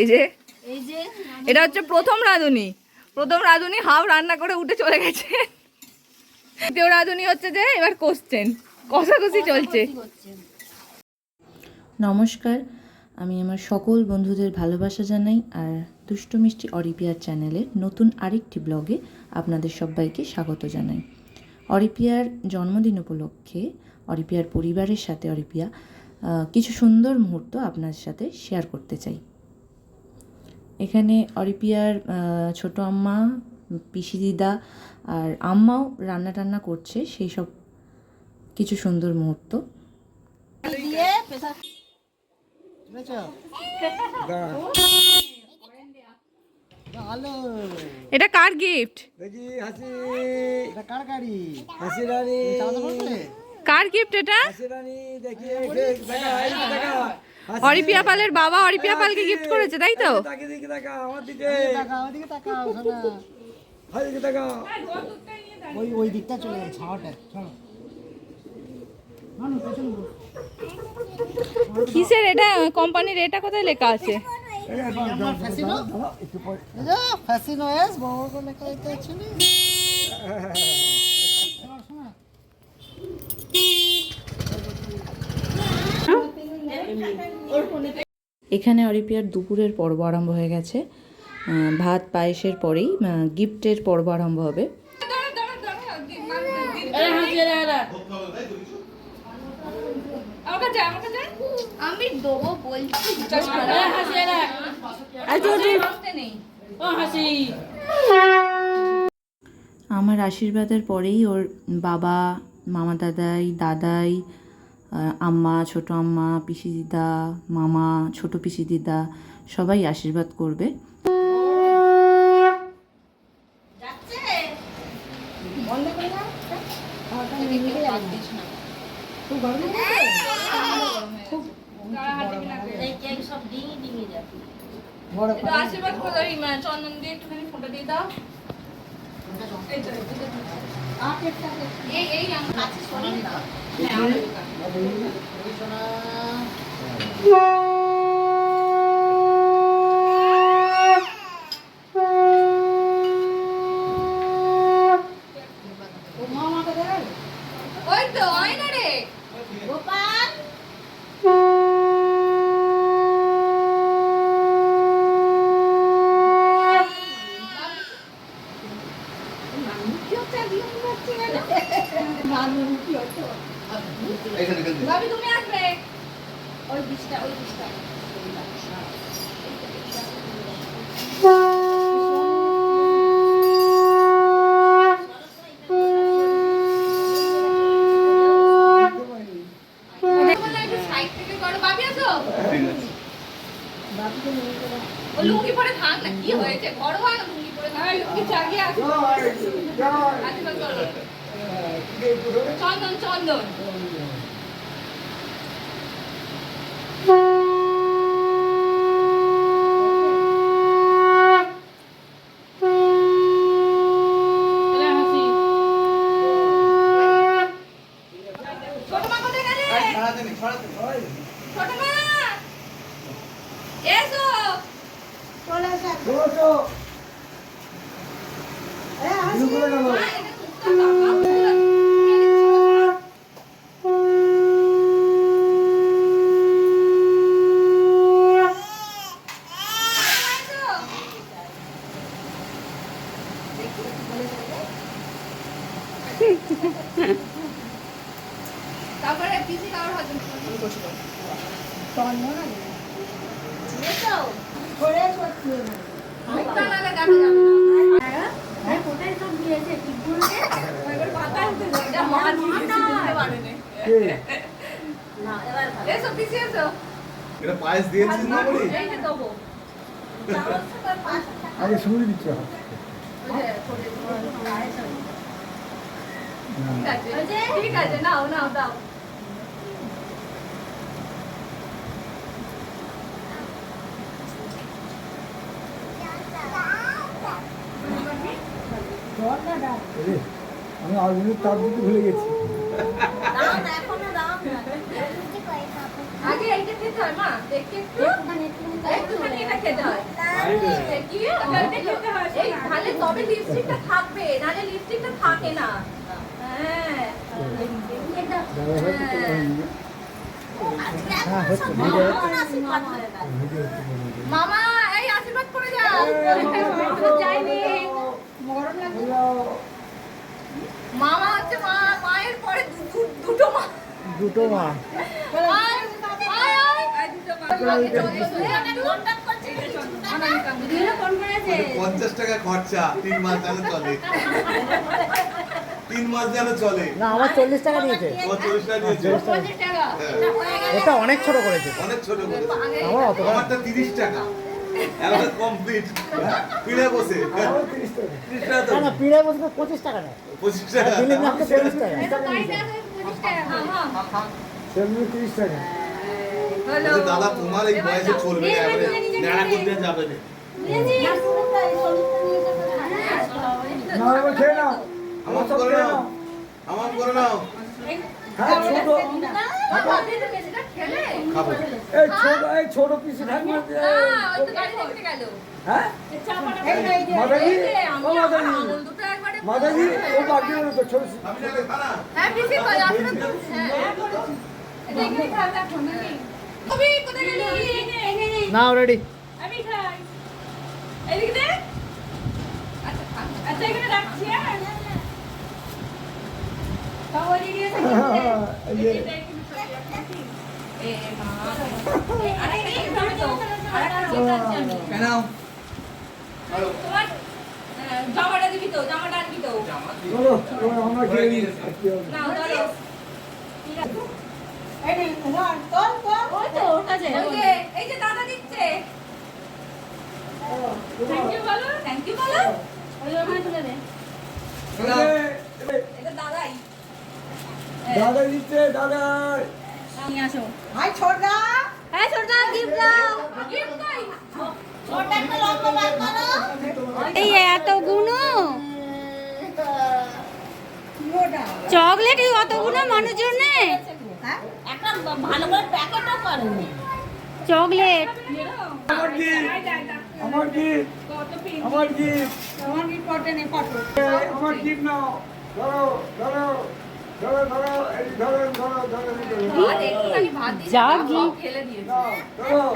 এই যে এটা হচ্ছে প্রথম রাঁধুনি। হাফ রান্না করে উঠে চলে গেছে। দ্বিতীয় রাঁধুনি হচ্ছে যে এবার কষাকষি চলছে। নমস্কার, আমি আমার সকল বন্ধুদের ভালোবাসা জানাই আর দুষ্টু মিষ্টি অরিপিয়ার চ্যানেলের নতুন আরেকটি ব্লগে আপনাদের সবাইকে স্বাগত জানাই। অরিপিয়ার জন্মদিন উপলক্ষে অরিপিয়ার পরিবারের সাথে অরিপিয়া কিছু সুন্দর মুহূর্ত আপনাদের সাথে শেয়ার করতে চাই। এখানে অরিপিয়ার ছোটো আম্মা, পিসি দিদা আর আম্মাও রান্না টান্না করছে, সেই সব কিছু সুন্দর মুহূর্ত। এটা কার গিফট? কার গিফট এটা? অরিপিয়া পালের বাবা অরিপিয়া পালকে গিফট করেছে, তাই তো? ওই দিকটা চলে গেছে। কিসের এটা? কোম্পানির এটা কোথায় লেখা আছে? এখানে অরিপিয়ার দুপুরের পর্ব আরম্ভ হয়ে গেছে। ভাত পায়েসের পরেই গিফটের পর্ব আরম্ভ হবে। আমি দেবো বলছি। আমার আশীর্বাদের পরেই ওর বাবা, মামা দাদাই, আম্মা, ছোটো আম্মা, পিসি দিদা, মামা, ছোটো পিসি দিদা সবাই আশীর্বাদ করবে। আশীর্বাদ করো, চন্দন দিয়ে একটুখানি ফোঁটা দিয়ে দাও। এই আমার কাছে শোনেন না। ওই তো হয় না রে গোপাল। ভাবি তুমি আসবে ওই দিশটা লুঙ্গি পরে থাক না, কি হয়েছে? বড় হয় না লুঙ্গি পরে থাক, লুঙ্গি চাগিয়ে আসো। চন্দন তারপরে পিসি কারোর হাতে বসে পড়ো। চন্দন আছে তো করে সত্যি মুখটা নালে দেখা যাবে না। হ্যাঁ কোথায় সব দিয়েছে ঠিক বলতে এবার পাতা উঠে যায়। যা মা দিতে পারে না। না এবার এসো পিসি এসো। এটা পায়েস দিয়েছিস না বলি? এই যে দেবো। আগে শুরু দিচ্ছ। ঠিক আছে নাও দাও। আমি আগুনের তাপ দিতে ভুলে গেছি। আগে এইটা খেতে হয় মা, দেখতে একটুখানি এটা খেতে হয়। কি? এটা খেতে হয়। এই তাহলে তবে লিপস্টিকটা থাকবে, নাহলে লিপস্টিকটা থাকে না। হ্যাঁ। মামা এই আশীর্বাদ করে যাও। যাইনি। মামা হচ্ছে মায়ের পরে দুটো মা। দুটো মা। মানে 50 টাকা খরচা 3 মাস যেন চলে। 3 মাস যেন চলে। না আমার 40 টাকা দিয়েছে। ও 40 টাকা দিয়েছে। ওটা অনেক ছোট করেছে। অনেক ছোট করেছে। আমার অত আমারটা 30 টাকা। এবার কমপ্লিট। পিড়ে বসে। 30 টাকা তো। না পিড়ে বসে 25 টাকা নেয়। 25 টাকা। দিলে মাত্র 40 টাকা। সেমনি 30 টাকা। বলছে, দাদা তোমার এই বয়সে চলবে না, এবারে নেড়া করতে যাবে না। না এবার খেয়ে নাও। আমার করে নাও। আমার করে নাও। হ্যাঁ ছোট। খাবো। এই ছোট পিস থাকবে। হ্যাঁ? মাদাজি? ও মাদাজি? মাদাজি? ও বাকি হলো তো ছোট। আমি যাবে খানা। হ্যাঁ পিসি কই আসলে তো হ্যাঁ এটা এখানে খাওয়া দাও ফোন নেই কবি কোথায় গেলি না অলরেডি। আমি খাই এদিকে দে আচ্ছা আচ্ছা এখানে রাখছি হ্যাঁ তাও এদিকে এসে এ মা আরেকটা খাবে তো আরেকটা খাচ্ছি আমি কেন? তোমার জামাটা দিবি তো জামাটা আনবি তো চলো আমরা খেয়ে নিই। নাও ধরো এই নে ওই তো ওটা যে এই যে দাদা দিচ্ছে থ্যাংক ইউ বলো ওই ওখানে তুলে দে এটা দাদাই দাদা দিচ্ছে দাদা। নিয়ে আসো হাই ছোটদা হ্যাঁ ছোটদা গিফট দাও গিফট কই ছোট একটা লম্বা বার করো এই এতগুলো চকলেট অতগুলো মানুষের জন্য একটা ভালো করে প্যাকেটও করেনি চকলেট আমার কি আমার কি আমার কি আমার গিফট পটে নে ফটো আমার কি নাও ধরো ধরো ধরো ধরো এই ধরো ধরো ধরো আর একটুখানি ভাত দিয়ে যা সব gift। খেলে দিয়েছে নাও ধরো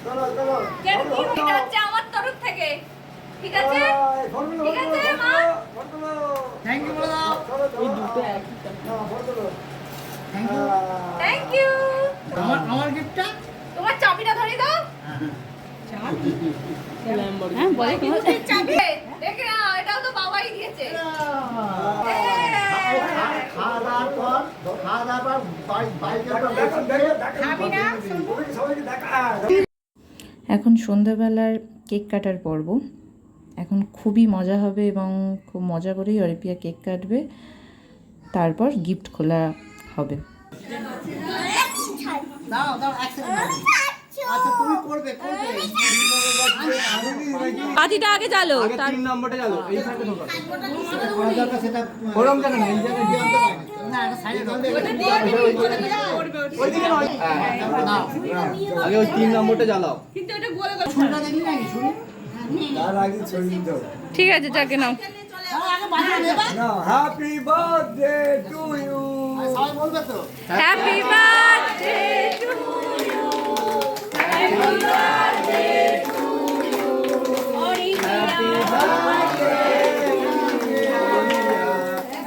ধরো ধরো কেন কি এটা হচ্ছে আমার তরফ থেকে ঠিক আছে ঠিক আছে মা থ্যাংক ইউ বলে দাও এই দুটো একই না বলে দাও থ্যাংক ইউ থ্যাংক ইউ আমার গিফটটা তোমার চাবিটা ধরে দাও হ্যাঁ বলে কি চাবি দেখে না এটাও তো বাবাই দিয়েছে খাবি না এখন সন্ধ্যাবেলার কেক কাটার পর্ব। এখন খুবই মজা হবে এবং খুব মজা করেই অরিপিয়া কেক কাটবে, তারপর গিফট খোলা হবে। পাতিটা আগে জ্বালো তার 3 নম্বরটা জ্বালো এই সাইডে ঢোকা ওটা সেটা গরম জায়গা না এই জায়গায় দিয়ে আনতে পারে না এটা সাইডে ঢালতে ওইদিকে নয় না আগে ওই 3 নম্বরটা জ্বালাও কিন্তু এটা গোলে গোলে ছুরিটা দেখলি নাকি ছুরি তার আগে ছুরি দিতে হবে ঠিক আছে যাকে নাও না হ্যাপি বার্থডে টু ইউ সবাই বলবে তো happy birthday to you happy birthday to you happy birthday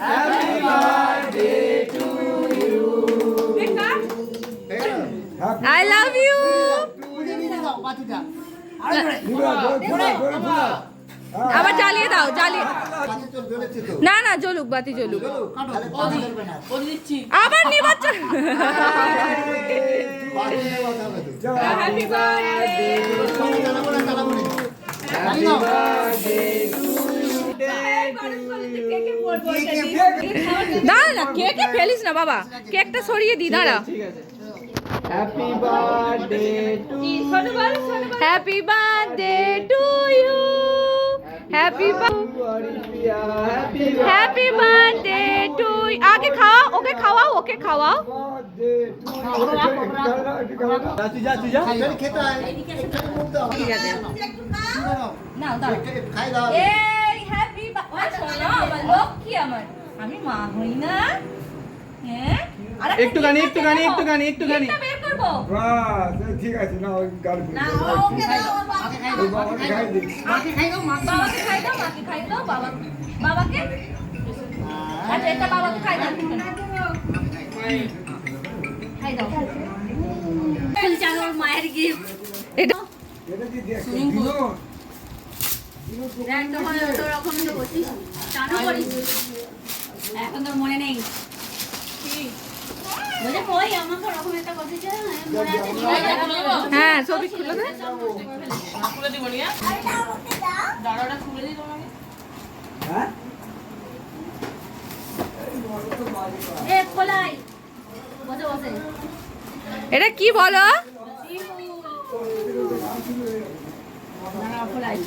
happy birthday to you I love you আবার জ্বালিয়ে দাও জ্বালিয়ে না না জ্বলুক বাতি জ্বলুক আবার নিবাচ্ছ হ্যাপি বার্থডে দাঁড়া না কেকে ফেলিস না বাবা কেকটা সরিয়ে দি দাঁড়া happy birthday to happy birthday to you happy happy birthday to আগে খাওয়াও ওকে খাওয়াও তুই যা তুই যা খেতে হয় ঠিক আছে নাও দাঁড়াও খাই দাও এই হ্যাপি শোনো আমার লক্ষ্মী আমার আমি মা হই না হ্যাঁ আরে একটুখানি একটুখানি একটুখানি একটুখানি এটা বের করবো ঠিক আছে না ওই গাল না ওকে দাও বাবাকে খাই দাও মাকে খাই দাও বাবাকে খাই দাও মাকে খাই দাও বাবাকে আচ্ছা এটা বাবাকে খাই দাও খাই দাও ফুল চালো মায়ের গিফট এটা এটা কি দেখ দিনো একটা হয় ওর রকম তো বসিস টানো করিস এখন তো মনে নেই বলে কই আমাকে ওরকম একটা কথা ছিল মনে আছে হ্যাঁ ছবি খুলে দে হ্যাঁ এ কোলাই বসে বসে এটা কি বলো না কোলাই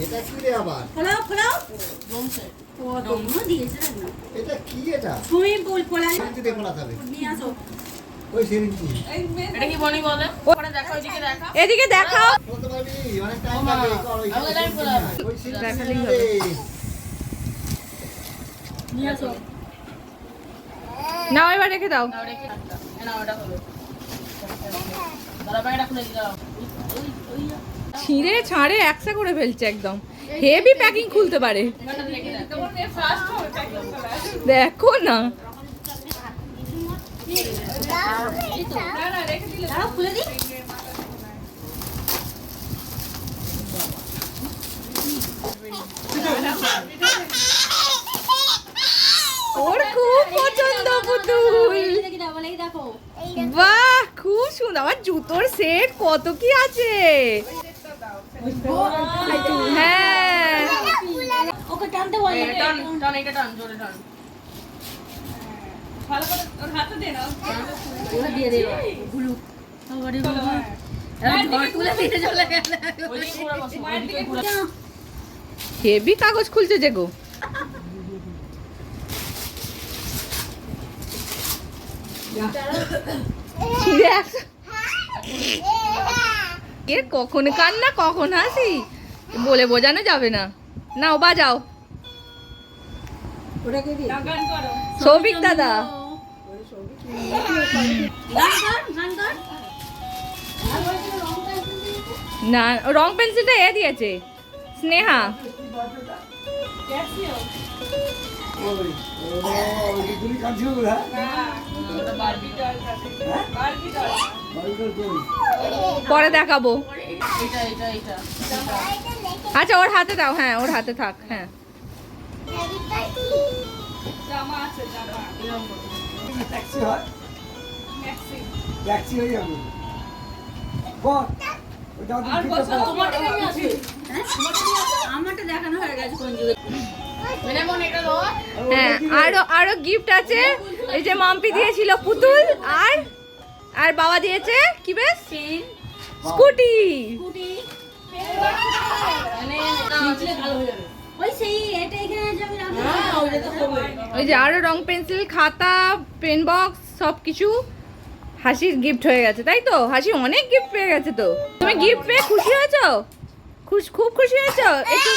এটা কি রে আবার কোলাও কোলাও কত দিয়েছে না এটা কি এটা সুইমিং পুল কোলাই সিরিঞ্জ দিয়ে খোলা থাকবে নিয়ে আসো ওই সিরিঞ্জ কি এদিকে দেখাও বলতে পারবি অনেক টাইম লাগবে কর ওই সিরিঞ্জ দেখালেই হবে। নিয়ে আসো নাও এবার রেখে দাও ছিঁড়ে ছাড়ে একসা করে ফেলছে একদম হেভি প্যাকিং খুলতে পারে দেখো না দাও খুলে দি ওর খুব পছন্দ পুতুল দেখি দাও বলে দেখো বাহ খুব সুন্দর আমার জুতোর সেট কত কি আছে হ্যাঁ ওকে টানতে বলে ওকে দিয়ে দে গুলু আরে বাবা ঝড় তুলে দিয়ে চলে গেল হেভি কাগজ খুলছে যে গো এর কখন কান্না কখন হাসি বলে বোঝানো যাবে না নাও বাজাও সৌভিক দাদা না রং পেন্সিলটা এ দিয়েছে স্নেহা গুলি কাটছিল কোথায় পরে দেখাবো আচ্ছা ওর হাতে দাও হ্যাঁ ওর হাতে থাক হ্যাঁ ট্যাক্সি হয় ট্যাক্সি হয়ে যাবে বল ওটা আমারটা দেখানো হয়ে গেছে কোন যুগে হ্যাঁ আরো গিফট আছে এই যে মাম্পি দিয়েছিল পুতুল আর আর বাবা দিয়েছে কি বেশ পেন স্কুটি স্কুটি ওই সেই এটা এখানে যাবে ওই যে আরো রং পেন্সিল খাতা পেন বক্স সব কিছু হাসির গিফট হয়ে গেছে তাই তো হাসি অনেক গিফট পেয়ে গেছে তো তুমি গিফট পেয়ে খুশি হয়েছো খুব খুশি হয়েছো একটু